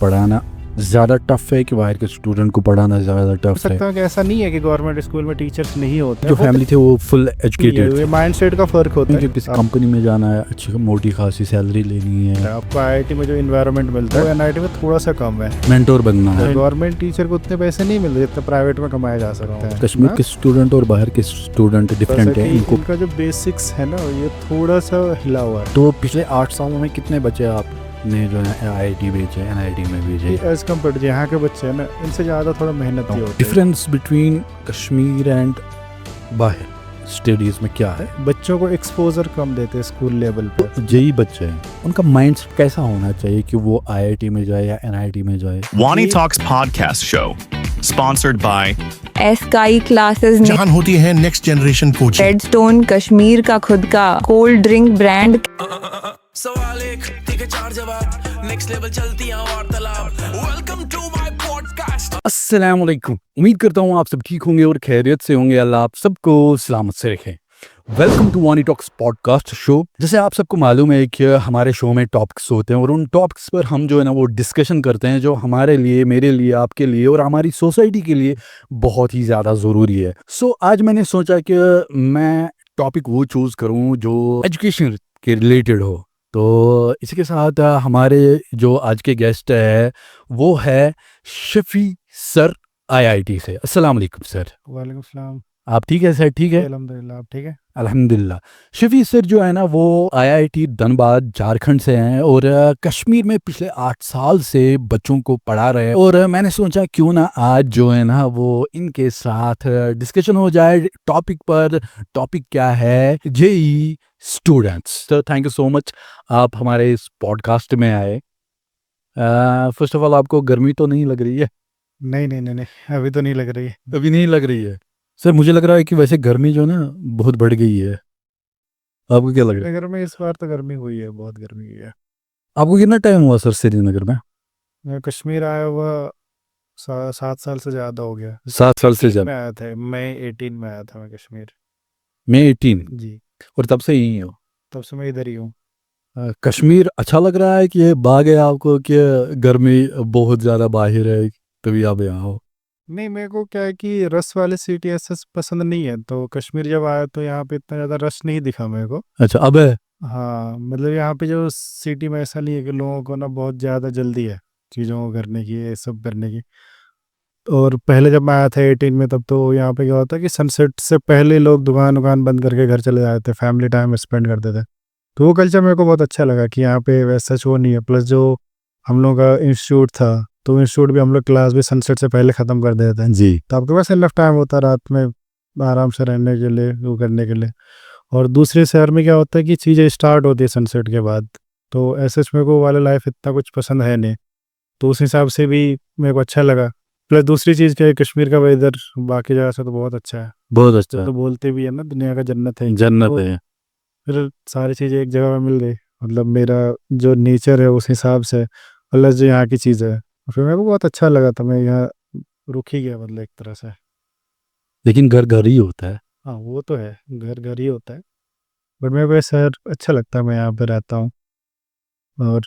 पढ़ाना ज़्यादा टफ है कि बाहर के स्टूडेंट को पढ़ाना ज़्यादा टफ है? सकता हूँ कि ऐसा नहीं है कि गवर्नमेंट स्कूल में टीचर्स नहीं होते। जो फैमिली थे वो फुल एजुकेटेड थे, माइंडसेट का फर्क होता है। कि किसी कंपनी में जाना है, अच्छी मोटी खासी सैलरी लेनी है, आपको आईआईटी में जो इन्वायरमेंट मिलता है एनआईटी में थोड़ा सा कम है। मेंटोर बनना है। गवर्नमेंट टीचर को उतने पैसे नहीं मिलते जितने प्राइवेट में कमाया जा सकता है। कश्मीर के स्टूडेंट और बाहर के स्टूडेंट डिफरेंट है। इनका जो बेसिक्स है ना ये थोड़ा सा हिला हुआ है। तो पिछले 8 सालों में कितने बच्चे आपने जो है आईआईटी भेजे, एनआईटी में भेजे? एज कम्पेयर यहाँ के बच्चे हैं ना इनसे ज़्यादा थोड़ा मेहनती होते हैं। डिफरेंस बिटवीन कश्मीर एंड बाहर स्टडीज में क्या है? बच्चों को एक्सपोजर कम देते हैं स्कूल लेवल पे। यही बच्चे हैं, उनका माइंड कैसा होना चाहिए कि वो आईआईटी में जाए या एनआईटी में जाए? Wani Talks podcast show, sponsored by sky classes, जहां होती है next generation coaching. Redstone Kashmir का खुद का कोल्ड ड्रिंक ब्रांड। सवाल एक ठीक है 4 जवाब, नेक्स्ट लेवल चलती हैं वार्तालाप। Welcome to my podcast. अस्सलाम वालेकुम, उम्मीद करता हूँ आप सब ठीक होंगे और खैरियत से होंगे। अल्लाह आप सबको सलामत से रखे। वेलकम टू वानी टॉक्स पॉडकास्ट शो। जैसे आप सबको मालूम है कि हमारे शो में टॉपिक्स होते हैं और उन टॉपिक्स पर हम जो है ना वो डिस्कशन करते हैं जो हमारे लिए, मेरे लिए, आपके लिए और हमारी सोसाइटी के लिए बहुत ही ज़्यादा ज़रूरी है। सो आज मैंने सोचा कि मैं टॉपिक वो चूज़ करूँ जो एजुकेशन के रिलेटेड हो। तो इसी के साथ हमारे जो आज के गेस्ट है वो है शफी सर आईआईटी से। अस्सलाम वालेकुम सर। वालेकुम सलाम। आप ठीक है सर? ठीक है, अल्हम्दुलिल्लाह। आप ठीक है? अल्हम्दुलिल्लाह। शफी सर जो है ना वो आईआईटी धनबाद झारखंड से हैं और कश्मीर में पिछले 8 साल से बच्चों को पढ़ा रहे हैं। और मैंने सोचा क्यों ना आज जो है ना वो इनके साथ डिस्कशन हो जाए टॉपिक पर। टॉपिक क्या है? JEE students. तो थैंक यू सो मच आप हमारे इस पॉडकास्ट में आए। फर्स्ट ऑफ ऑल आपको गर्मी तो नहीं लग रही है? नहीं, अभी तो नहीं लग रही है। अभी नहीं लग रही है सर? मुझे लग रहा है कि वैसे गर्मी जो ना बहुत बढ़ गई है। आपको क्या लग रहा है? श्रीनगर में इस बार तो गर्मी हुई है, बहुत गर्मी हुई है। आपको कितना टाइम हुआ सर श्रीनगर में? मैं कश्मीर आया हुआ 7 साल से ज़्यादा हो गया। 7 साल से मैं ज़्यादा। आया था, मई 18 में आया था मैं कश्मीर। मैं 18 जी, और तब से यहीं हो। तब से मैं इधर ही हूँ। कश्मीर अच्छा लग रहा है कि ये बाग है आपको कि गर्मी बहुत ज़्यादा बाहर है तभी आप यहाँ हो? नहीं, मेरे को क्या है कि रस वाले सिटी ऐसा पसंद नहीं है, तो कश्मीर जब आया तो यहाँ पे इतना ज़्यादा रश नहीं दिखा मेरे को। अच्छा, अब है? हाँ, मतलब यहाँ पे जो सिटी में ऐसा नहीं है कि लोगों को ना बहुत ज़्यादा जल्दी है चीज़ों को करने की, ये सब करने की। और पहले जब मैं आया था 18 में तब तो यहाँ पे क्या होता है कि सनसेट से पहले लोग दुकान बंद करके घर चले जाते थे, फैमिली टाइम स्पेंड करते थे। तो वो कल्चर मेरे को बहुत अच्छा लगा कि यहाँ पे वैसा वो नहीं है। प्लस जो हम लोग का इंस्टीट्यूट था तो इंस्टीट्यूट भी हम लोग क्लास भी सनसेट से पहले ख़त्म कर देते हैं। जी। तो आपके पास इनफ टाइम होता है रात में आराम से रहने के लिए, वो करने के लिए। और दूसरे शहर में क्या होता है कि चीज़ें स्टार्ट होती है सनसेट के बाद, तो ऐसे मेरे को वाला लाइफ इतना कुछ पसंद है नहीं, तो उस हिसाब से भी मेरे को अच्छा लगा। प्लस दूसरी चीज़ क्या है, कश्मीर का वेदर बाकी जगह से तो बहुत अच्छा है। बहुत अच्छा। तो बोलते भी है ना दुनिया का जन्नत है। जन्नत तो है। फिर सारी चीज़ें एक जगह में मिल गई। मतलब मेरा जो नेचर है उस हिसाब से, प्लस जो यहाँ की चीज़ है, फिर मेरे को बहुत अच्छा लगा था। मैं यहाँ रुक ही गया मतलब एक तरह से। लेकिन घर घर ही होता है। हाँ, वो तो है, घर घर ही होता है। बट मेरे को ये शहर अच्छा लगता है, मैं यहाँ पे रहता हूँ। और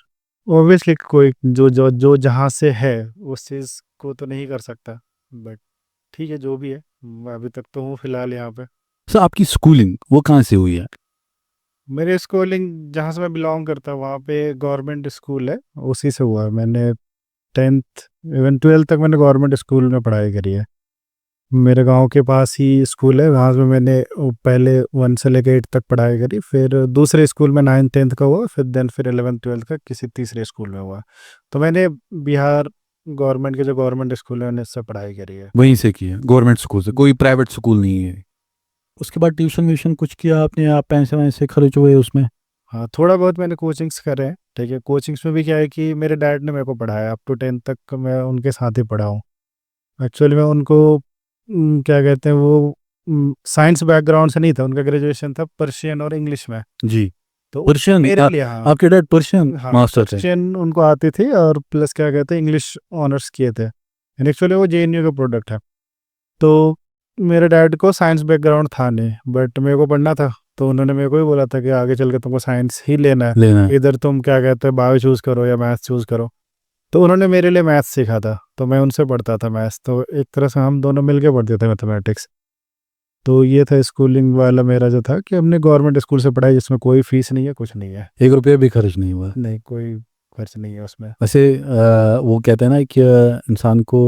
ऑब्वियसली कोई जो जहाँ से है उस चीज़ को तो नहीं कर सकता, बट ठीक है जो भी है। मैं अभी तक तो हूँ फिलहाल यहाँ पे। सर आपकी स्कूलिंग वो कहाँ से हुई है? मेरे स्कूलिंग जहाँ से मैं बिलोंग करता हूँ वहाँ पे गवर्नमेंट स्कूल है, उसी से हुआ है। मैंने 10th इवन 12th तक मैंने गवर्नमेंट स्कूल में पढ़ाई करी है। मेरे गांव के पास ही स्कूल है, वहाँ से मैंने पहले 1 से लेकर 8 तक पढ़ाई करी। फिर दूसरे स्कूल में 9th 10th का हुआ, फिर 11th 12th का किसी तीसरे स्कूल में हुआ। तो मैंने बिहार गवर्नमेंट के जो गवर्नमेंट स्कूल है उनसे पढ़ाई करी है। वहीं से की है, गवर्नमेंट स्कूल से? कोई प्राइवेट स्कूल नहीं है? उसके बाद ट्यूशन व्यूशन कुछ किया आपने? आप पैसे वैसे खर्च हुए उसमें? हाँ, थोड़ा बहुत मैंने कोचिंग्स करे हैं। ठीक है, कोचिंग्स में भी क्या है कि मेरे डैड ने मेरे को पढ़ाया, अप टू 10th तक मैं उनके साथ ही पढ़ा हूँ। एक्चुअली मैं उनको क्या कहते हैं वो साइंस बैकग्राउंड से नहीं था, उनका ग्रेजुएशन था पर्शियन और इंग्लिश में। जी। तो पर्शियन? मेरे लिए हाँ, आपके डैड पर्शियन हाँ, मास्टर थे? पर्शियन उनको आती थी और प्लस क्या कहते हैं इंग्लिश ऑनर्स किए थे। एक्चुअली वो जेएनयू का प्रोडक्ट है। तो मेरे डैड को साइंस बैकग्राउंड था नहीं, बट मेरे को पढ़ना था, तो उन्होंने मेरे को ही बोला था कि आगे चल के तुमको साइंस ही लेना है, लेना है। इधर तुम क्या कहते हैं बायो चूज़ करो या मैथ्स चूज़ करो। तो उन्होंने मेरे लिए मैथ्स सीखा था, तो मैं उनसे पढ़ता था मैथ्स, तो एक तरह से हम दोनों मिल के पढ़ते थे मैथमेटिक्स। तो ये था स्कूलिंग वाला मेरा जो था कि हमने गवर्नमेंट स्कूल से पढ़ाई जिसमें कोई फीस नहीं है, कुछ नहीं है, 1 रुपया भी खर्च नहीं हुआ। नहीं कोई खर्च नहीं है उसमें। वैसे वो कहते हैं ना कि इंसान को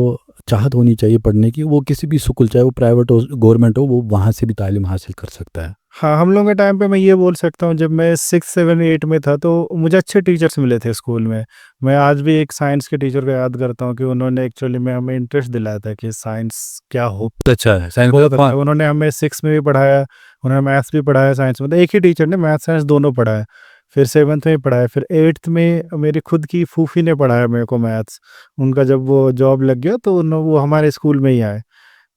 चाहत होनी चाहिए पढ़ने की, वो किसी भी स्कूल चाहे वो प्राइवेट हो गवर्नमेंट हो, वो वहाँ से भी तालीम हासिल कर सकता है। हाँ, हम लोगों के टाइम पे मैं ये बोल सकता हूँ, जब मैं 6, 7, 8 में था तो मुझे अच्छे टीचर्स मिले थे स्कूल में। मैं आज भी एक साइंस के टीचर को याद करता हूँ कि उन्होंने एक्चुअली में हमें इंटरेस्ट दिलाया था कि साइंस क्या हो। अच्छा है साइंस बहुत तो उन्होंने हमें 6 में भी पढ़ाया, उन्होंने मैथ्स भी पढ़ाया, साइंस में, तो एक ही टीचर ने मैथ्स साइंस दोनों पढ़ाया। फिर 7th में पढ़ाया, फिर 8th में मेरी खुद की फूफी ने पढ़ाया मेरे को मैथ्स। उनका जब वो जॉब लग गया तो वो हमारे स्कूल में ही आए।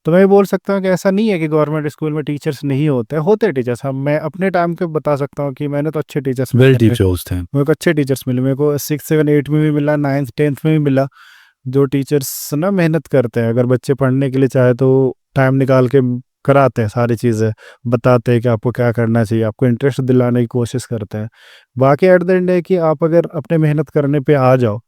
तो मैं ये बोल सकता हूँ कि ऐसा नहीं है कि गवर्नमेंट स्कूल में टीचर्स नहीं होते, होते टीचर्स। हम मैं अपने टाइम पे बता सकता हूँ कि मैंने तो अच्छे टीचर्स वेल टीचर्स थे। मेरे को अच्छे टीचर्स मिले, मेरे को 6, 7, 8 में भी मिला, 9th 10th में भी मिला। जो टीचर्स ना मेहनत करते हैं, अगर बच्चे पढ़ने के लिए चाहे तो टाइम निकाल के कराते हैं, सारी चीज़ें बताते हैं कि आपको क्या करना चाहिए, आपको इंटरेस्ट दिलाने की कोशिश करते हैं। बाकी एट द एंड है कि आप अगर अपने मेहनत करने पे आ जाओ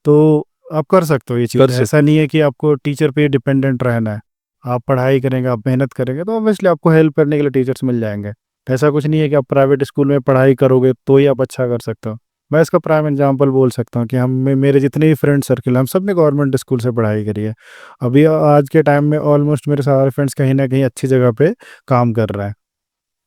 तो आप कर सकते हो ये कर चीज़। सकते ऐसा नहीं है कि आपको टीचर पे डिपेंडेंट रहना है। आप पढ़ाई करेंगे, आप मेहनत करेंगे तो ऑब्वियसली आपको हेल्प करने के लिए टीचर्स मिल जाएंगे। ऐसा कुछ नहीं है कि आप प्राइवेट स्कूल में पढ़ाई करोगे तो ही आप अच्छा कर सकते हो। मैं इसका प्राइम एग्जांपल बोल सकता हूँ कि मेरे जितने भी फ्रेंड सर्कल, हम सब ने गवर्नमेंट स्कूल से पढ़ाई करी है। अभी आज के टाइम में ऑलमोस्ट मेरे सारे फ्रेंड्स कहीं ना कहीं अच्छी जगह पे काम कर रहे हैं।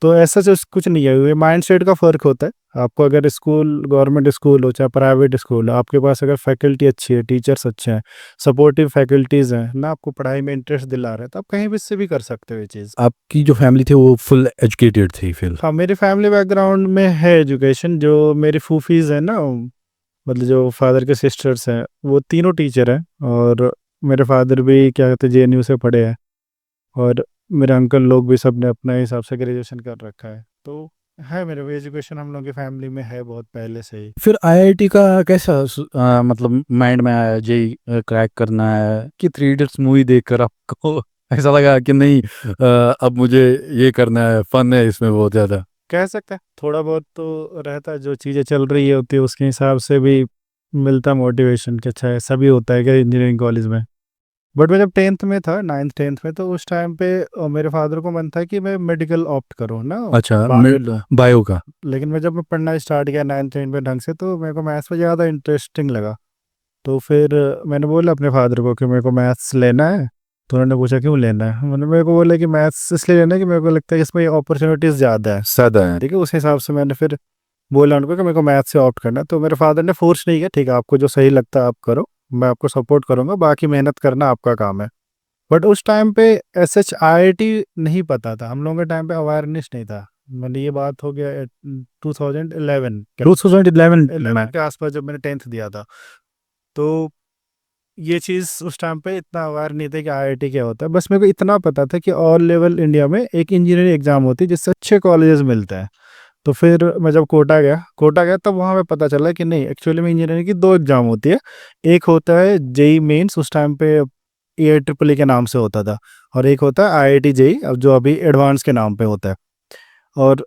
तो ऐसा कुछ नहीं है, ये माइंड सेट का फ़र्क होता है। आपको अगर स्कूल गवर्नमेंट स्कूल हो चाहे प्राइवेट स्कूल हो, आपके पास अगर फैकल्टी अच्छी है, टीचर्स अच्छे हैं, सपोर्टिव फैकल्टीज़ हैं ना, आपको पढ़ाई में इंटरेस्ट दिला रहे हैं, तो आप कहीं भी से भी कर सकते हो ये चीज़। आपकी जो फैमिली थी वो फुल एजुकेटेड थी फिर? हाँ, मेरी फैमिली बैकग्राउंड में है एजुकेशन। जो मेरी फूफीज़ हैं ना, मतलब जो फादर के सिस्टर्स हैं, वो तीनों टीचर हैं। और मेरे फादर भी क्या कहते हैं जेएनयू से पढ़े हैं, और मेरे अंकल लोग भी सब ने अपने हिसाब से ग्रेजुएशन कर रखा है। तो है, मेरे वो एजुकेशन हम लोग की फैमिली में है बहुत पहले से ही। फिर आईआईटी का कैसा मतलब माइंड में आया, जेई क्रैक करना है, कि 3 इडियट्स मूवी देखकर आपको ऐसा लगा कि नहीं अब मुझे ये करना है, फन है इसमें बहुत ज़्यादा? कह सकते हैं थोड़ा बहुत तो रहता है, जो चीज़ें चल रही होती है उसके हिसाब से भी मिलता मोटिवेशन कि अच्छा ऐसा भी होता है क्या इंजीनियरिंग कॉलेज में। बट मैं जब 10th में था, 9th 10th में, तो उस टाइम पे मेरे फादर को मन था कि मैं मेडिकल ऑप्ट करूँ ना। अच्छा, बायो बायो का। लेकिन मैं जब मैं पढ़ना स्टार्ट किया 9th 10th में ढंग से, तो मेरे को मैथ्स में ज़्यादा इंटरेस्टिंग लगा। तो फिर मैंने बोला अपने फादर को कि मेरे को मैथ्स लेना है। तो उन्होंने पूछा क्यों लेना है, मैंने मेरे को बोला कि मैथ्स इसलिए लेना है कि मेरे को लगता है कि इसमें अपॉर्चुनिटीज़ ज़्यादा है। सादा है। ठीक है, उस हिसाब से मैंने फिर बोला उनको कि मेरे को मैथ्स से ऑप्ट करना है। तो मेरे फादर ने फोर्स नहीं किया, ठीक है आपको जो सही लगता है आप करो, मैं आपको सपोर्ट करूँगा, बाकी मेहनत करना आपका काम है। बट उस टाइम पे एसएच आईआईटी नहीं पता था, हम लोगों के टाइम पे अवेयरनेस नहीं था। मतलब ये बात हो गया 2011 2011 के आसपास, जब मैंने 10th दिया था। तो ये चीज़ उस टाइम पे इतना अवेयर नहीं था कि आईआईटी क्या होता है। बस मेरे को इतना पता था कि ऑल लेवल इंडिया में एक इंजीनियरिंग एग्जाम होती है जिससे अच्छे कॉलेजेस मिलते हैं। तो फिर मैं जब कोटा गया तब वहाँ पे पता चला कि नहीं, एक्चुअली में इंजीनियरिंग की 2 एग्जाम होती है। एक होता है जेई मेंस, उस टाइम पे एआईट्रिपल के नाम से होता था, और एक होता है आईआईटी जेई, अब जो अभी एडवांस के नाम पे होता है। और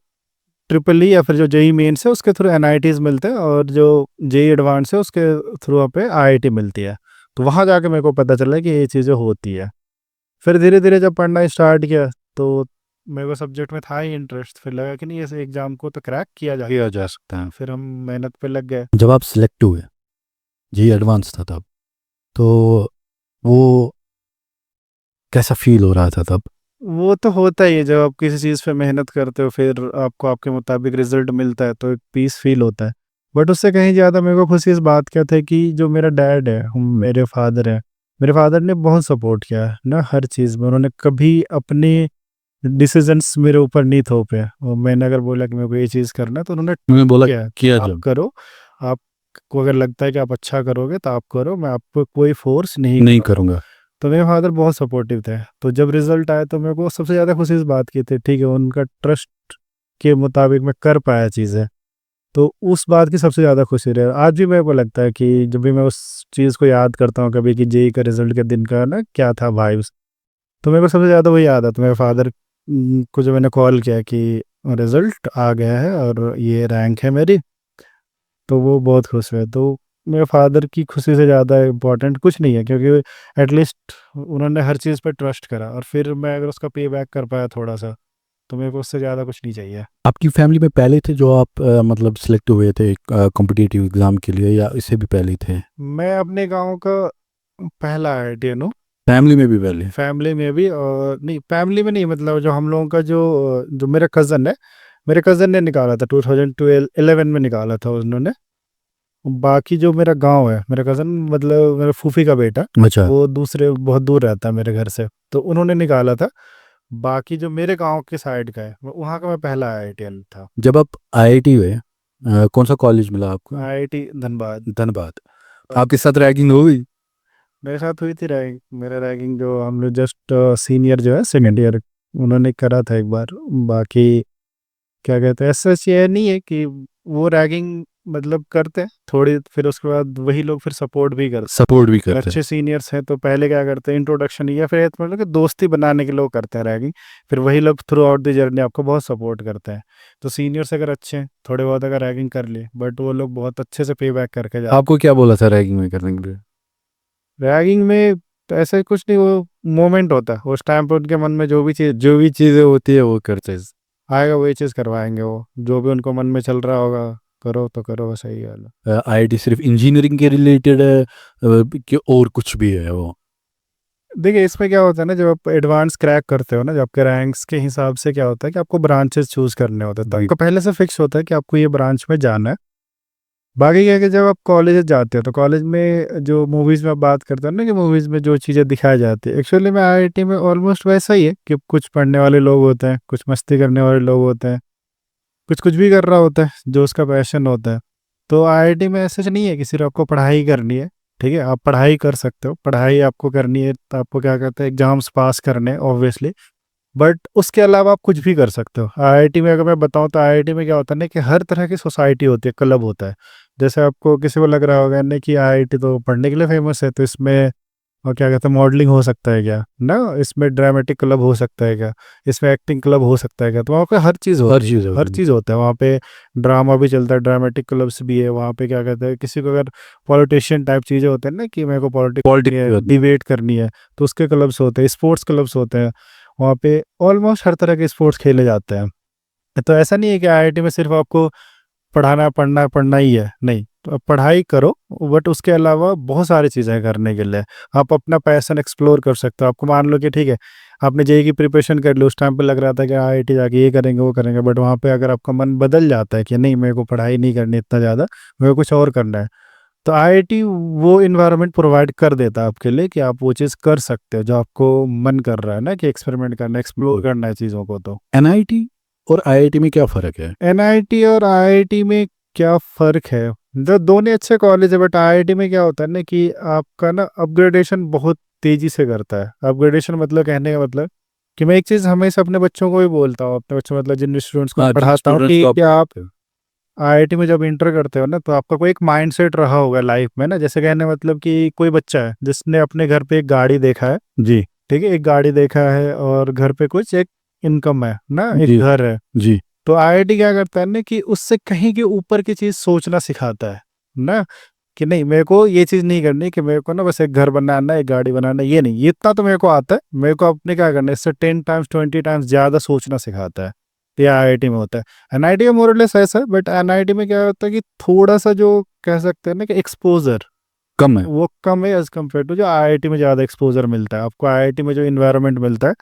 ट्रिपल ई या फिर जो जेई मेंस है उसके थ्रू एनआईटीज़ मिलते हैं, और जो जेई एडवांस है उसके थ्रू वहाँ पे आईआईटी मिलती है। तो वहाँ जाके मेरे को पता चला कि ये चीज़ें होती है। फिर धीरे धीरे जब पढ़ना स्टार्ट किया तो मेरे को सब्जेक्ट में था ही इंटरेस्ट, फिर लगा कि नहीं इस एग्ज़ाम को तो क्रैक किया जा सकता है। फिर हम मेहनत पे लग गए। जब आप सिलेक्ट हुए, जेई एडवांस था तब, तो वो कैसा फील हो रहा था तब? वो तो होता ही है, जब आप किसी चीज़ पे मेहनत करते हो फिर आपको आपके मुताबिक रिजल्ट मिलता है तो एक पीस फील होता है। बट उससे कहीं ज़्यादा मेरे को खुशी इस बात क्या था कि जो मेरा डैड है, मेरे फादर ने बहुत सपोर्ट किया है ना हर चीज़ में। उन्होंने कभी अपने डिसीजंस मेरे ऊपर नहीं थोपे, और मैंने अगर बोला कि मेरे को ये चीज़ करना है तो उन्होंने उन्होंने बोला किया जब आप करो, आपको अगर लगता है कि आप अच्छा करोगे तो आप करो, मैं आपको कोई फोर्स नहीं करूँगा। तो मेरे फादर बहुत सपोर्टिव थे। तो जब रिजल्ट आया तो मेरे को सबसे ज़्यादा खुशी इस बात की थी, ठीक है उनका ट्रस्ट के मुताबिक मैं कर पाया चीज़ें, तो उस बात की सबसे ज़्यादा खुशी रही। आज भी मेरे को लगता है कि जब भी मैं उस चीज़ को याद करता हूँ कभी कि जेई का रिजल्ट के दिन का ना क्या था वाइब्स, तो मेरे को सबसे ज़्यादा वही याद आता है। मेरे फादर को जब मैंने कॉल किया कि रिजल्ट आ गया है और ये रैंक है मेरी, तो वो बहुत खुश हुए। तो मेरे फादर की खुशी से ज़्यादा इम्पोर्टेंट कुछ नहीं है, क्योंकि एटलीस्ट उन्होंने हर चीज़ पे ट्रस्ट करा, और फिर मैं अगर उसका पे बैक कर पाया थोड़ा सा, तो मेरे को उससे ज़्यादा कुछ नहीं चाहिए। आपकी फैमिली में पहले थे जो आप मतलब सिलेक्ट हुए थे कॉम्पिटिटिव एग्जाम के लिए, या इससे भी पहले थे? मैं अपने गांव का पहला IITian हूँ, फैमिली में भी पहले? फैमिली में भी, और नहीं फैमिली में नहीं, मतलब जो हम लोगों का जो मेरा कज़न है, मेरे कज़न ने निकाला था 2011 में निकाला था उन्होंने। बाकी जो मेरा गांव है, मेरा कज़न मतलब मेरे फूफी का बेटा, अच्छा। वो दूसरे बहुत दूर रहता है मेरे घर से, तो उन्होंने निकाला था। बाकी जो मेरे गांव के साइड का है, वहाँ का मैं पहला IITian था। जब आप IIT हुए कौन सा कॉलेज मिला आपको? IIT धनबाद। धनबाद। आपके साथ रैगिंग हो गई? मेरे साथ हुई थी रैगिंग, मेरा रैगिंग जो हम लोग जस्ट सीनियर जो है सेकेंड ईयर, उन्होंने करा था एक बार। बाकी क्या कहते हैं, ऐसा ये नहीं है कि वो रैगिंग मतलब करते हैं थोड़ी, फिर उसके बाद वही लोग फिर सपोर्ट भी करते सपोर्ट भी हैं। करते हैं? अच्छे सीनियर्स हैं तो पहले क्या करते हैं, इंट्रोडक्शन या फिर मतलब कि दोस्ती बनाने के लोग करते हैं रैगिंग, फिर वही लोग थ्रू आउट द जर्नी आपको बहुत सपोर्ट करते हैं। तो सीनियर्स अगर अच्छे हैं, थोड़े बहुत अगर रैगिंग कर लिए, बट वो लोग बहुत अच्छे से पे बैक करके जाते आपको क्या बोला था रैगिंग में करने के लिए? हैं। रैगिंग में तो ऐसा कुछ नहीं, वो मोमेंट होता है उस टाइम पर, उनके मन में जो भी चीज़ें होती है वो करते हैं। आएगा वही चीज़ करवाएंगे, वो जो भी उनको मन में चल रहा होगा, करो तो करो, बस यही वाला। IIT सिर्फ इंजीनियरिंग के रिलेटेड है कि और कुछ भी है वो? देखिए इसमें क्या होता है ना, जब आप एडवांस क्रैक करते हो ना, जब आपके रैंक्स के हिसाब से क्या होता है कि आपको ब्रांचेस चूज करने होते हैं, तो आपको पहले से फिक्स होता है कि आपको ये ब्रांच में जाना है। बाकी क्या है कि जब आप कॉलेज जाते हो, तो कॉलेज में जो मूवीज़ में आप बात करते हो ना, कि मूवीज़ में जो चीज़ें दिखाई जाती है, एक्चुअली में IIT में ऑलमोस्ट वैसा ही है कि कुछ पढ़ने वाले लोग होते हैं, कुछ मस्ती करने वाले लोग होते हैं, कुछ भी कर रहा होता है जो उसका पैशन होता है। तो IIT में ऐसा नहीं है कि सिर्फ आपको पढ़ाई करनी है, ठीक है, आप पढ़ाई कर सकते हो, पढ़ाई आपको करनी है तो आपको क्या कहते हैं, एग्जाम्स पास करने हैं ऑब्वियसली, बट उसके अलावा आप कुछ भी कर सकते हो। IIT में अगर मैं बताऊं तो IIT में क्या होता है ना, कि हर तरह की सोसाइटी होती है, क्लब होता है। जैसे आपको किसी को लग रहा होगा ना कि IIT तो पढ़ने के लिए फेमस है, तो इसमें और क्या कहते हैं, मॉडलिंग हो सकता है क्या ना, इसमें ड्रामेटिक क्लब हो सकता है क्या, इसमें एक्टिंग क्लब हो सकता है क्या, तो वहाँ पे हर चीज़ हर चीज़ हर चीज़ होता है वहाँ पे। ड्रामा भी चलता है, ड्रामेटिक क्लब्स भी है वहाँ पे। क्या कहते हैं, किसी को अगर पॉलिटिशियन टाइप चीज़ें होते हैं ना, कि मेरे को पॉलिटिक्स डिबेट करनी है, तो उसके क्लब्स होते हैं, स्पोर्ट्स क्लब्स होते हैं वहाँ पे। ऑलमोस्ट हर तरह के स्पोर्ट्स खेले जाते हैं। तो ऐसा नहीं है कि IIT में सिर्फ आपको पढ़ना ही है, नहीं, तो आप पढ़ाई करो, बट उसके अलावा बहुत सारी चीज़ें करने के लिए आप अपना पैशन एक्सप्लोर कर सकते हो। आपको मान लो कि ठीक है, आपने JEE की प्रिपरेशन कर ली, उस टाइम पे लग रहा था कि IIT जाके ये करेंगे वो करेंगे, बट वहाँ पे अगर आपका मन बदल जाता है कि नहीं, मेरे को पढ़ाई नहीं करनी इतना ज़्यादा, मेरे को कुछ और करना है, तो IIT वो इन्वायरमेंट प्रोवाइड कर देता है आपके लिए कि आप वो चीज़ कर सकते हो जो आपको मन कर रहा है ना, कि एक्सपेरिमेंट करना, एक्सप्लोर करना है चीज़ों को। तो NIT और IIT में क्या फ़र्क है? NIT और IIT में क्या फ़र्क है, जो दोनों अच्छे कॉलेज है, बट IIT में क्या होता है ना, कि आपका ना अपग्रेडेशन बहुत तेज़ी से करता है। अपग्रेडेशन मतलब, कहने का मतलब कि मैं एक चीज़ हमेशा अपने बच्चों को भी बोलता हूँ, अपने बच्चों मतलब जिन स्टूडेंट्स को पढ़ाता हूँ, कि आप IIT में जब इंटर करते हो ना, तो आपका कोई एक माइंडसेट रहा होगा लाइफ में ना। जैसे कहने मतलब कि कोई बच्चा है जिसने अपने घर पे एक गाड़ी देखा है, जी ठीक है, एक गाड़ी देखा है और घर पे कुछ एक इनकम है ना, एक घर है जी। तो IIT क्या करता है ना, कि उससे कहीं के ऊपर की चीज़ सोचना सिखाता है ना, कि नहीं, मेरे को ये चीज़ नहीं करनी, कि मेरे को ना बस एक घर बनाना है, एक गाड़ी बनाना है, ये नहीं, ये इतना तो मेरे को आता है, मेरे को अपने क्या करना है, इससे 10 टाइम्स 20 टाइम्स ज़्यादा सोचना सिखाता है। तो ये IIT में होता है। NIT में मोरलेस ऐसा है, बट NIT में क्या होता है कि थोड़ा सा जो कह सकते हैं ना, कि एक्सपोजर कम है। वो कम है एज कम्पेयर टू जो IIT में ज़्यादा एक्सपोजर मिलता है आपको। IIT में जो इन्वायरमेंट मिलता है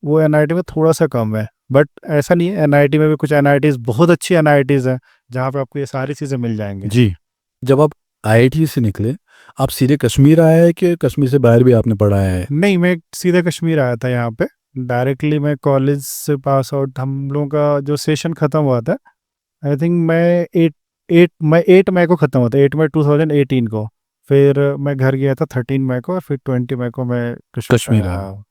वो NIT में थोड़ा सा कम है, बट ऐसा नहीं है, NIT में भी कुछ NITs बहुत अच्छी NITs हैं जहाँ पे आपको ये सारी चीज़ें मिल जाएंगी। जी। जब आप IIT से निकले, आप सीधे कश्मीर आए हैं कि कश्मीर से बाहर भी आपने पढ़ा है? नहीं, मैं सीधे कश्मीर आया था यहाँ पे डायरेक्टली। मैं कॉलेज से पास आउट, हम लोगों का जो सेशन ख़त्म हुआ था, आई थिंक मैं 8 मई को ख़त्म हुआ था, 8 मई 2018 को। फिर मैं घर गया था 13 मई को, और फिर 20 मई को मैं कश्मीर आया।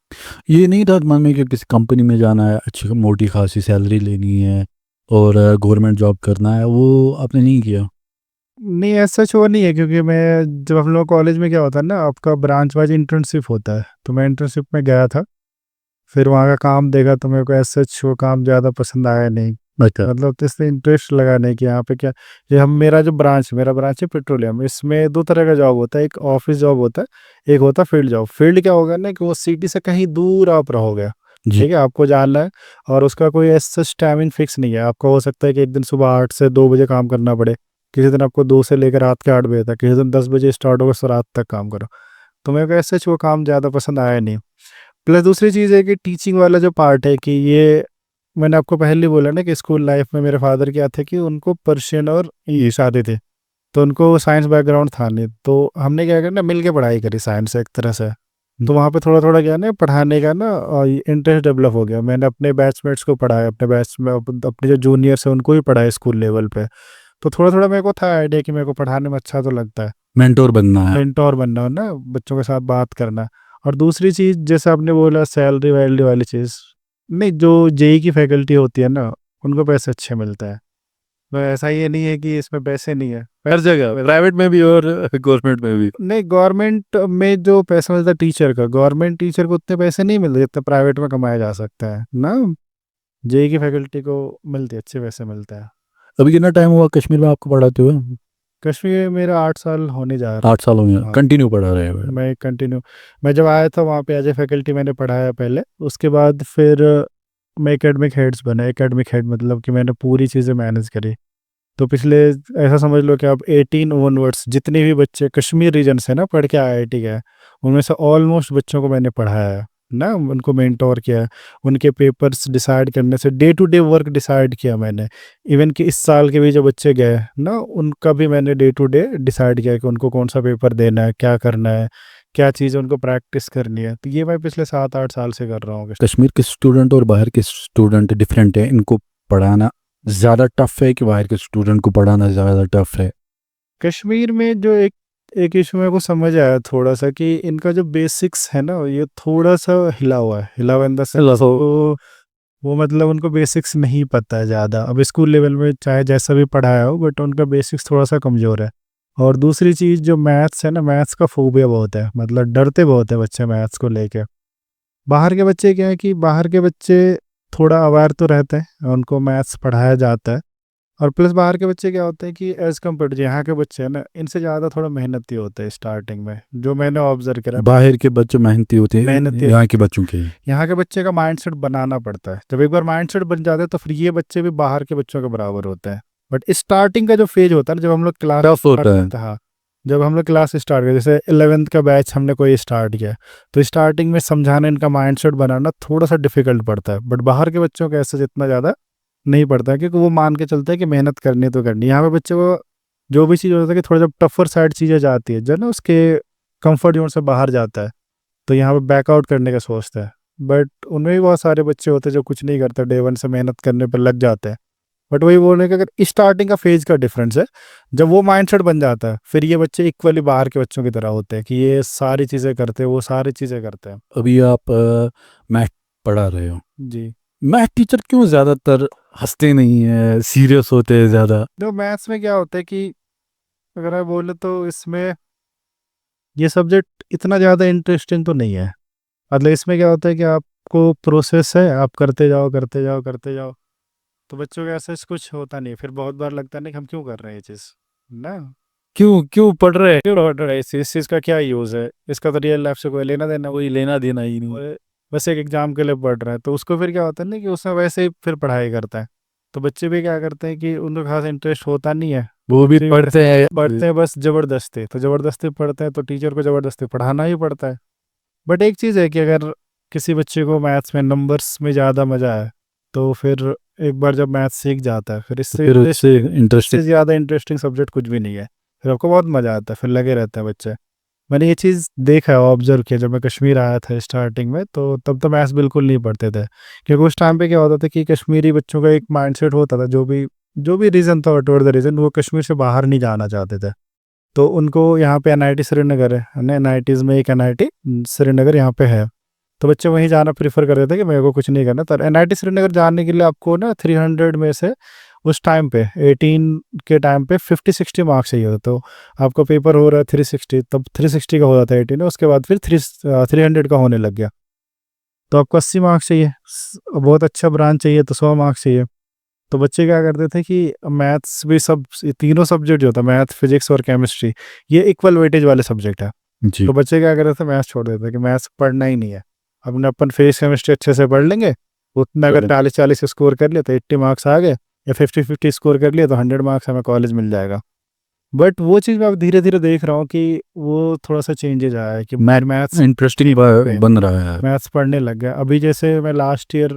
ये नहीं था मन में कि किसी कंपनी में जाना है, अच्छी मोटी खासी सैलरी लेनी है और गवर्नमेंट जॉब करना है, वो आपने नहीं किया? नहीं, ऐसा शो नहीं है, क्योंकि मैं जब हम लोग कॉलेज में क्या होता है ना, आपका ब्रांच वाइज इंटर्नशिप होता है, तो मैं इंटर्नशिप में गया था, फिर वहाँ का काम देखा, तो मेरे को ऐसा शो काम ज़्यादा पसंद आया नहीं। अच्छा मतलब तो इससे इंटरेस्ट लगा नहीं कि यहाँ पे क्या। ये हम मेरा ब्रांच है पेट्रोलियम। इसमें दो तरह का जॉब होता है, एक ऑफिस जॉब होता है, एक होता है फील्ड जॉब। फील्ड क्या होगा ना कि वो सिटी से कहीं दूर आप रहोगे, जी ठीक है, आपको जानना है, और उसका कोई ऐसा टाइमिंग फिक्स नहीं है। आपका हो सकता है कि एक दिन सुबह 8 से 2 बजे काम करना पड़े, किसी दिन आपको 2 से लेकर रात के 8 बजे तक, किसी दिन 10 बजे स्टार्ट होगा, सो रात तक काम करो। तो मेरे को ऐसे वो काम ज़्यादा पसंद आया नहीं। प्लस दूसरी चीज़ है कि टीचिंग वाला जो पार्ट है, कि ये मैंने आपको पहले ही बोला ना कि स्कूल लाइफ में मेरे फादर क्या थे कि उनको पर्शियन और ये शादी थे, तो उनको साइंस बैकग्राउंड था नहीं। तो हमने क्या करना, मिल के पढ़ाई करी साइंस एक तरह से। तो वहाँ पे थोड़ा थोड़ा क्या ना पढ़ाने का ना इंटरेस्ट डेवलप हो गया। मैंने अपने बैचमेट्स को पढ़ाया, अपने बैच में अपने जो जूनियर्स हैं उनको भी पढ़ाया स्कूल लेवल पे। तो थोड़ा थोड़ा मेरे को था आइडिया कि मेरे को पढ़ाने में अच्छा तो लगता है, मेंटोर बनना है। मेंटोर बनना हो ना, बच्चों के साथ बात करना। और दूसरी चीज़ जैसे आपने बोला सैलरी वैलरी वाली चीज़, नहीं, जो जेई की फैकल्टी होती है ना, उनको पैसे अच्छे मिलते हैं। तो ऐसा ये नहीं है कि इसमें पैसे नहीं है। हर जगह प्राइवेट में भी और गवर्नमेंट में भी। नहीं, गवर्नमेंट में जो पैसा मिलता है टीचर का, गवर्नमेंट टीचर को उतने पैसे नहीं मिलते जितना प्राइवेट में कमाया जा सकता है ना। जेई की फैकल्टी को मिलते अच्छे पैसे मिलते हैं। अभी कितना टाइम हुआ कश्मीर में आपको पढ़ाते हुए? कश्मीर में मेरा 8 साल होने जा रहा 8 साल हो गया हाँ। कंटिन्यू पढ़ा रहे हैं। है। मैं कंटिन्यू, मैं जब आया था वहाँ पे एज ए फैकल्टी मैंने पढ़ाया पहले, उसके बाद फिर मैं एकेडमिक हेड्स बना। एकेडमिक हेड मतलब कि मैंने पूरी चीज़ें मैनेज करी। तो पिछले ऐसा समझ लो कि अब 18 ओनवर्ड्स जितने भी बच्चे कश्मीर रीजन से ना पढ़ के आईआईटी गए, उनमें से ऑलमोस्ट बच्चों को मैंने पढ़ाया है ना, उनको मेंटोर किया है। उनके पेपर्स डिसाइड करने से day to day work decide किया मैंने। इवन कि इस साल के भी जो बच्चे गए ना, उनका भी मैंने डे टू डे डिसाइड किया कि उनको कौन सा पेपर देना है, क्या करना है, क्या चीज़ उनको प्रैक्टिस करनी है। तो ये मैं पिछले 7-8 साल से कर रहा हूँ। कश्मीर के स्टूडेंट और बाहर के स्टूडेंट डिफरेंट है, इनको पढ़ाना ज़्यादा टफ है कि बाहर के स्टूडेंट को पढ़ाना ज़्यादा टफ है? कश्मीर में जो एक इशू मेरे को समझ आया थोड़ा सा, कि इनका जो बेसिक्स है ना, ये थोड़ा सा हिला हुआ है। हिला हुआ इन द सेंस, वो मतलब उनको बेसिक्स नहीं पता है ज़्यादा। अब स्कूल लेवल में चाहे जैसा भी पढ़ाया हो, बट उनका बेसिक्स थोड़ा सा कमज़ोर है। और दूसरी चीज़ जो मैथ्स है ना, मैथ्स का फोबिया बहुत है, मतलब डरते बहुत है बच्चे मैथ्स को लेके। बाहर के बच्चे क्या है कि बाहर के बच्चे थोड़ा अवेयर तो रहते हैं, उनको मैथ्स पढ़ाया जाता है। और प्लस बाहर के बच्चे क्या होते हैं कि एज कम्पेयर जो यहाँ के बच्चे हैं ना, इनसे ज़्यादा थोड़ा मेहनती होते हैं स्टार्टिंग में, जो मैंने ऑब्जर्व करा। बाहर के बच्चे मेहनती होते हैं, मेहनती यहाँ के बच्चों के। यहाँ के बच्चे का माइंडसेट बनाना पड़ता है। जब एक बार माइंडसेट बन जाता है तो फिर ये बच्चे भी बाहर के बच्चों के बराबर होते हैं। बट स्टार्टिंग का जो फेज होता है ना, जब हम लोग क्लास टफ होता है। हाँ, जब हम लोग क्लास स्टार्ट किया, जैसे 11th का बैच हमने कोई स्टार्ट किया, तो स्टार्टिंग में समझाना, इनका माइंडसेट बनाना थोड़ा सा डिफिकल्ट पड़ता है। बट बाहर के बच्चों का ऐसा जितना ज़्यादा नहीं पड़ता है, क्योंकि वो मान के चलते हैं कि मेहनत करनी तो करनी। यहाँ पे बच्चे को जो भी चीज़ होता है कि थोड़ा जब टफर साइड चीज़ें जाती है, जो ना उसके कंफर्ट जोन से बाहर जाता है, तो यहाँ पे बैकआउट करने का सोचता है। बट उनमें भी बहुत सारे बच्चे होते हैं जो कुछ नहीं करते, डे वन से मेहनत करने पर लग जाते हैं। बट वही बोलने का, अगर स्टार्टिंग का फेज का डिफरेंस है, जब वो माइंडसेट बन जाता है, फिर ये बच्चे इक्वली बाहर के बच्चों की तरह होते हैं कि ये सारी चीज़ें करते हैं, वो सारी चीज़ें करते हैं। अभी आप मैथ पढ़ा रहे हो, जी, मैथ टीचर क्यों ज़्यादातर हंसते नहीं है, सीरियस होते हैं ज़्यादा? तो मैथ्स में क्या होता है कि अगर मैं बोले तो इसमें ये सब्जेक्ट इतना ज़्यादा इंटरेस्टिंग तो नहीं है। मतलब इसमें क्या होता है कि आपको प्रोसेस है, आप करते जाओ करते जाओ करते जाओ, तो बच्चों के ऐसा कुछ होता नहीं। फिर बहुत बार लगता है ना कि हम क्यों कर रहे हैं ये चीज़ ना, क्यों क्यों पढ़ रहे हैं? क्यों पढ़ रहे हैं इस चीज़ का क्या यूज़ है, इसका तो रियल लाइफ से कोई लेना देना कोई लेना देना ही नहीं। वो बस एक एग्जाम के लिए पढ़ रहा है। तो उसको फिर क्या होता है ना कि उसमें वैसे ही फिर पढ़ाई करता है। तो बच्चे भी क्या करते हैं कि उनको खास इंटरेस्ट होता नहीं है, वो भी पढ़ते हैं। पढ़ते हैं बस ज़बरदस्ती। तो ज़बरदस्ती पढ़ते हैं तो टीचर को ज़बरदस्ती पढ़ाना ही पड़ता है। बट एक चीज़ है कि अगर किसी बच्चे को मैथ्स में नंबर्स में ज़्यादा मज़ा है, तो फिर एक बार जब मैथ्स सीख जाता है, फिर फिर उससे इंटरेस्टिंग। इससे ज़्यादा इंटरेस्टिंग सब्जेक्ट कुछ भी नहीं है। फिर आपको बहुत मज़ा आता है, फिर लगे रहते हैं बच्चे। मैंने ये चीज़ देखा है, ऑब्जर्व किया। जब मैं कश्मीर आया था स्टार्टिंग में, तो तब तो मैथ्स बिल्कुल नहीं पढ़ते थे, क्योंकि उस टाइम पे क्या होता था कि कश्मीरी बच्चों का एक माइंडसेट होता था, जो भी रीज़न था, व्हाटएवर द रीज़न, वो कश्मीर से बाहर नहीं जाना चाहते थे। तो उनको यहाँ पे एनआईटी श्रीनगर है ना, एनआईटीज़ में एक एनआईटी श्रीनगर यहाँ पे है, तो बच्चे वहीं जाना प्रेफर कर रहे थे कि मेरे को कुछ नहीं करना। तो एनआईटी श्रीनगर जाने के लिए आपको ना 300 में से उस टाइम पे 18 के टाइम पे 50-60 मार्क्स चाहिए होता। तो आपका पेपर हो रहा है 360, तब 360 का हो जाता है 18, उसके बाद फिर 300 का होने लग गया। तो आपको 80 मार्क्स चाहिए, बहुत अच्छा ब्रांच चाहिए तो 100 मार्क्स चाहिए। तो बच्चे क्या करते थे कि मैथ्स भी सब तीनों सब्जेक्ट जो होता है मैथ फिजिक्स और केमिस्ट्री ये इक्वल वेटेज वाले सब्जेक्ट है। जी तो बच्चे क्या करते थे मैथ्स छोड़ देते थे कि मैथ्स पढ़ना ही नहीं है, अपने अपन फिजिक्स केमिस्ट्री अच्छे से पढ़ लेंगे, उतना अगर 40-40 स्कोर कर लिया तो 80 मार्क्स आ गए, या 50-50 स्कोर कर लिया तो 100 मार्क्स हमें कॉलेज मिल जाएगा। बट वो चीज़ मैं अब धीरे धीरे देख रहा हूँ कि वो थोड़ा सा चेंजेज आया है कि मैथ्स इंटरेस्टिंग बन रहा है। मैथ्स पढ़ने लग गया। अभी जैसे मैं लास्ट ईयर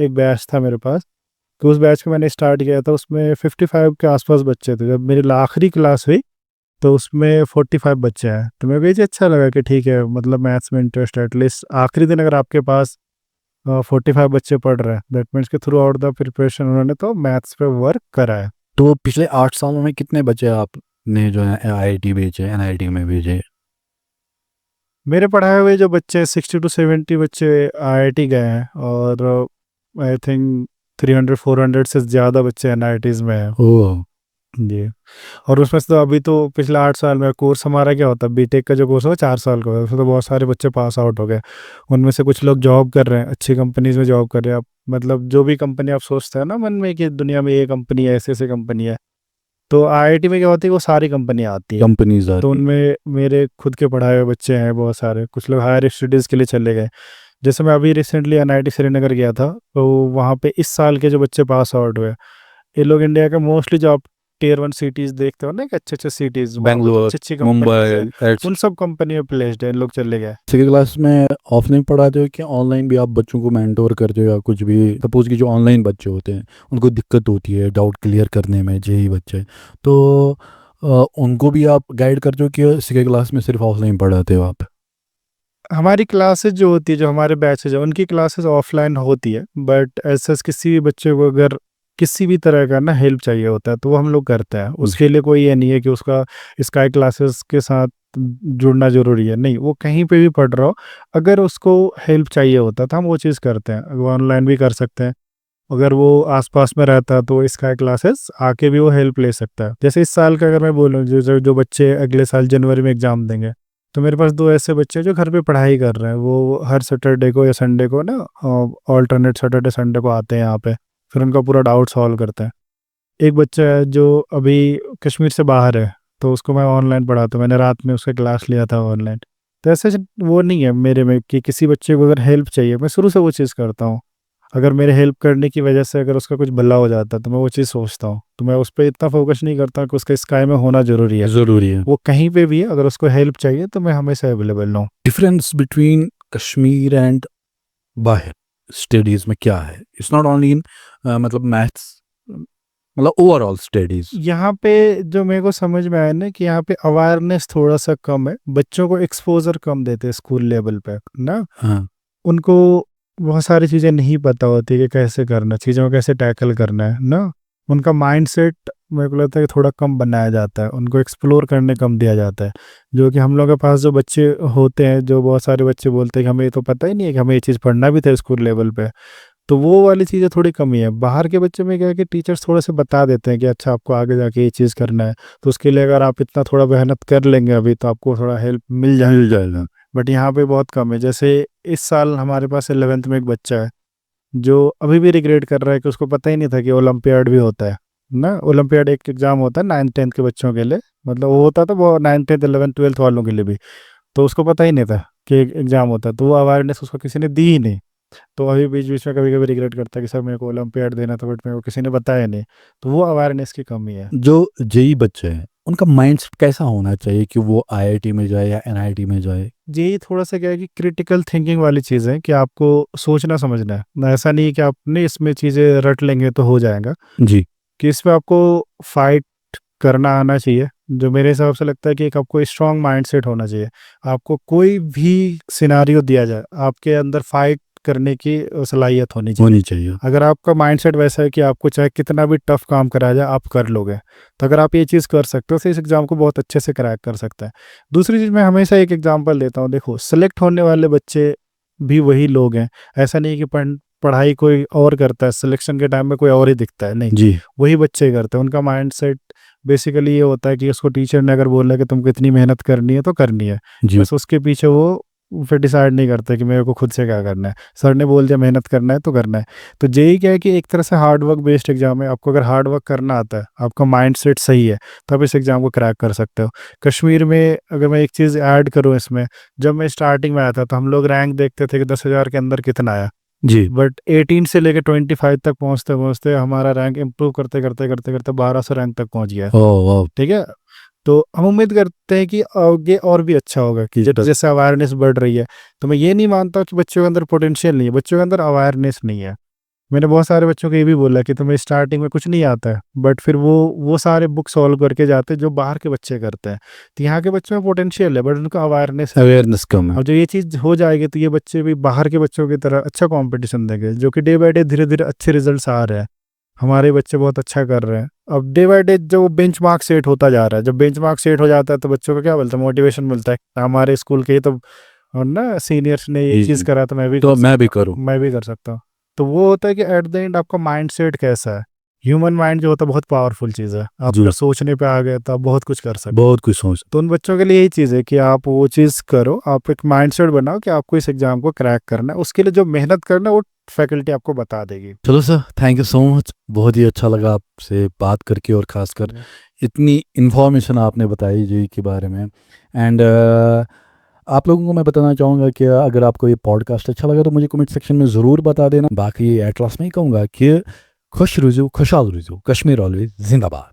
एक बैच था मेरे पास, तो उस बैच में मैंने स्टार्ट किया था, उसमें 55 के आसपास बच्चे थे। जब मेरी आखिरी क्लास हुई तो उसमें 45 बच्चे हैं, तो मेरे को ये चीज़ अच्छा लगा कि ठीक है, मतलब मैथ्स में इंटरेस्ट है। एटलीस्ट आखिरी दिन अगर आपके पास 45 बच्चे पढ़ रहे हैं, दैट मीन्स के थ्रू आउट द प्रिपरेशन उन्होंने तो मैथ्स पे वर्क करा है। तो पिछले 8 सालों में कितने बच्चे आपने जो है IIT भेजे, NIT में भेजे? मेरे पढ़ाए हुए जो बच्चे 60 to 70 बच्चे IIT गए हैं, और आई थिंक 300-400 से ज़्यादा बच्चे NITs में हैं ओह जी। और उसमें से तो अभी तो पिछले 8 साल में कोर्स हमारा क्या होता है, बीटेक का जो कोर्स हो 4 साल का होता है, उसमें तो बहुत सारे बच्चे पास आउट हो गए। उनमें से कुछ लोग जॉब कर रहे हैं, अच्छी कंपनीज में जॉब कर रहे हैं। आप मतलब जो भी कंपनी आप सोचते हैं ना मन में कि दुनिया में ये कंपनी है, ऐसे ऐसे कंपनी है, तो IIT में क्या होती है वो सारी कंपनियाँ आती है। कंपनीज तो उनमें मेरे खुद के पढ़ाए हुए बच्चे हैं बहुत सारे, कुछ लोग हायर स्टडीज़ के लिए चले गए। जैसे मैं अभी रिसेंटली NIT श्रीनगर गया था, तो वहाँ पे इस साल के जो बच्चे पास आउट हुए, ये लोग इंडिया के मोस्टली जो आप टियर 1 सिटीज़ देखते हो ना, कि अच्छे अच्छे सिटीज़, बेंगलोर, अच्छी कंपनी, मुंबई, उन सब कंपनी में प्लेस्ड है, इन लोग चले गए। सेकंड क्लास में ऑफलाइन पढ़ाते हो कि ऑनलाइन भी आप बच्चों को मेंटोर करते हो या कुछ भी? सपोज कि जो ऑनलाइन बच्चे होते हैं उनको दिक्कत होती है डाउट क्लियर करने में, जेई बच्चे, तो उनको भी आप गाइड करते हो कि सेकंड क्लास में सिर्फ ऑफलाइन पढ़ाते हो आप? हमारी क्लासेस जो होती है, जो हमारे बैचेज है, उनकी क्लासेस ऑफलाइन होती है, बट ऐसा किसी भी बच्चे को अगर किसी भी तरह का ना हेल्प चाहिए होता है तो वो हम लोग करते हैं। उसके लिए कोई ये नहीं है कि उसका स्काई क्लासेस के साथ जुड़ना ज़रूरी है, नहीं, वो कहीं पे भी पढ़ रहा हो, अगर उसको हेल्प चाहिए होता है तो हम वो चीज़ करते हैं। वो ऑनलाइन भी कर सकते हैं, अगर वो आसपास में रहता है तो स्काई क्लासेस आके भी वो हेल्प ले सकता है। जैसे इस साल का अगर मैं बोलूँ, जो बच्चे अगले साल जनवरी में एग्ज़ाम देंगे, तो मेरे पास 2 ऐसे बच्चे हैं जो घर पे पढ़ाई कर रहे हैं। वो हर सैटरडे को या संडे को ना, ऑल्टरनेट सैटरडे संडे को आते हैं यहाँ पे, फिर उनका पूरा डाउट सॉल्व करते हैं। एक बच्चा है जो अभी कश्मीर से बाहर है, तो उसको मैं ऑनलाइन पढ़ाता हूँ। मैंने रात में उसका क्लास लिया था ऑनलाइन। तो ऐसे वो नहीं है मेरे में कि किसी बच्चे को अगर हेल्प चाहिए, मैं शुरू से वो चीज़ करता हूँ। अगर मेरे हेल्प करने की वजह से अगर उसका कुछ भला हो जाता है तो मैं वो चीज़ सोचता हूँ, तो मैं उस पर इतना फोकस नहीं करता कि उसका स्काई में होना ज़रूरी है। ज़रूरी है। वो कहीं पे भी है, अगर उसको हेल्प चाहिए तो मैं हमेशा अवेलेबल हूँ। डिफरेंस बिटवीन कश्मीर एंड बाहर स्टडीज़ में क्या है? इट्स नॉट ओनली इन मतलब मैथ्स, मतलब ओवरऑल स्टडीज़। यहाँ पे जो मेरे को समझ में आया ना कि यहाँ पे अवेयरनेस थोड़ा सा कम है, बच्चों को एक्सपोजर कम देते हैं स्कूल लेवल पे ना। हाँ उनको बहुत सारी चीज़ें नहीं पता होती कि कैसे करना, चीज़ों को कैसे टैकल करना है ना। उनका माइंडसेट मेरे को लगता है कि थोड़ा कम बनाया जाता है, उनको एक्सप्लोर करने कम दिया जाता है। जो कि हम लोग के पास जो बच्चे होते हैं, जो बहुत सारे बच्चे बोलते हैं कि हमें ये तो पता ही नहीं है कि हमें ये चीज़ पढ़ना भी था स्कूल लेवल पे, तो वो वाली चीज़ें थोड़ी कमी है। बाहर के बच्चे में क्या है कि टीचर्स थोड़े से बता देते हैं कि अच्छा आपको आगे जाके ये चीज़ करना है, तो उसके लिए अगर आप इतना थोड़ा मेहनत कर लेंगे अभी तो आपको थोड़ा हेल्प मिल जाएगा। बट यहाँ पे बहुत कम है। जैसे इस साल हमारे पास 11th में एक बच्चा है जो अभी भी रिग्रेट कर रहा है कि उसको पता ही नहीं था कि ओलंपियाड भी होता है ना। ओलंपियाड एक एग्ज़ाम होता है 9th-10th के बच्चों के लिए, मतलब वो होता था वो 9th 10th 11th 12th वालों के लिए भी, तो उसको पता ही नहीं था कि एग्ज़ाम होता है, तो वो अवेयरनेस उसको किसी ने दी ही नहीं। तो अभी बीच बीच में कभी कभी रिग्रेट करता है कि सर मेरे को ओलंपियाड देना था, बट मेरे को किसी ने बताया नहीं। तो वो अवेयरनेस की कमी है। जो जेई बच्चे हैं उनका माइंडसेट कैसा होना चाहिए कि वो IIT में जाए या NIT में जाए? यही थोड़ा सा क्या है कि क्रिटिकल थिंकिंग वाली चीज़ है कि आपको सोचना समझना है ना। ऐसा नहीं है कि आपने इसमें चीज़ें रट लेंगे तो हो जाएगा, जी कि इसमें आपको फाइट करना आना चाहिए। जो मेरे हिसाब से लगता है कि एक आपको स्ट्रॉन्ग माइंडसेट होना चाहिए। आपको कोई भी सिनारियो दिया जाए, आपके अंदर फाइट करने की सलाहियत होनी चाहिए। अगर आपका माइंडसेट वैसा है कि आपको चाहे कितना भी टफ काम कराया जाए आप कर लोगे, तो अगर आप ये चीज़ कर सकते हो तो इस एग्ज़ाम को बहुत अच्छे से क्रैक कर सकता है। दूसरी चीज़, मैं हमेशा एक एग्जांपल देता हूँ, देखो सेलेक्ट होने वाले बच्चे भी वही लोग हैं। ऐसा नहीं कि पढ़ाई कोई और करता है, सिलेक्शन के टाइम में कोई और ही दिखता है, नहीं, जी वही बच्चे ही करते हैं। उनका माइंडसेट बेसिकली ये होता है कि उसको टीचर ने अगर बोला कि तुमको इतनी मेहनत करनी है तो करनी है, जी बस उसके पीछे वो फिर डिसाइड नहीं करते कि मेरे को खुद से क्या करना है। सर ने बोल दिया मेहनत करना है तो करना है। तो जेईई क्या है कि एक तरह से हार्ड वर्क बेस्ड एग्जाम है। आपको अगर हार्ड वर्क करना आता है, आपका माइंड सेट सही है, तो आप इस एग्ज़ाम को क्रैक कर सकते हो। कश्मीर में अगर मैं एक चीज़ ऐड करूँ इसमें, जब मैं स्टार्टिंग में आया था तो हम लोग रैंक देखते थे कि 10,000 के अंदर कितना आया, जी। बट 18 से लेकर 25 तक पहुँचते पहुँचते हमारा रैंक इम्प्रूव करते करते करते करते 1200 रैंक तक पहुँच गया। ओह वाह। ठीक है, तो हम उम्मीद करते हैं कि आगे और भी अच्छा होगा कि जैसे अवेयरनेस बढ़ रही है। तो मैं ये नहीं मानता कि बच्चों के अंदर पोटेंशियल नहीं है, बच्चों के अंदर अवेयरनेस नहीं है। मैंने बहुत सारे बच्चों को ये भी बोला कि तुम्हें स्टार्टिंग में कुछ नहीं आता है, बट फिर वो सारे बुक सॉल्व करके जाते हैं जो बाहर के बच्चे करते हैं। तो यहाँ के बच्चों में पोटेंशियल है, बट उनका अवेयरनेस है। अवेयरनेस कम है। और जो ये चीज़ हो जाएगी तो ये बच्चे भी बाहर के बच्चों की तरह अच्छा कंपटीशन देंगे, जो कि डे बाय डे धीरे धीरे अच्छे रिजल्ट्स आ रहे हैं। हमारे बच्चे बहुत अच्छा कर रहे हैं। अब डे बाय डे जो बेंचमार्क सेट होता जा रहा है, जब बेंचमार्क सेट हो जाता है तो बच्चों को क्या मिलता है, मोटिवेशन मिलता है। हमारे स्कूल के तो और ना सीनियर्स ने ये जी, चीज़ जी। करा तो मैं भी तो कर मैं भी सकता हूँ, करूँ। मैं भी कर सकता हूँ। तो वो होता है कि एट द एंड आपका माइंड सेट कैसा है। ह्यूमन माइंड जो होता है बहुत पावरफुल चीज़ है। आप जी। अगर सोचने पे आ गए तो आप बहुत कुछ कर सकते हो। बहुत कुछ सोच। तो उन बच्चों के लिए यही चीज़ है कि आप वो चीज़ करो, आप एक माइंड सेट बनाओ कि आपको इस एग्ज़ाम को क्रैक करना है। उसके लिए जो मेहनत करना है वो फैकल्टी आपको बता देगी। चलो sir, thank you so much. बहुत ही अच्छा लगा आपसे बात करके, और ख़ासकर इतनी इन्फॉर्मेशन आपने बताई जेईई के बारे में। एंड आप लोगों को मैं बताना चाहूँगा कि अगर आपको ये पॉडकास्ट अच्छा लगा तो मुझे कमेंट सेक्शन में ज़रूर बता देना। बाकी एट लास्ट में ही कहूँगा कि खुश रुजू, खुशहाल रुजू, कश्मीर ऑलवेज जिंदाबाद।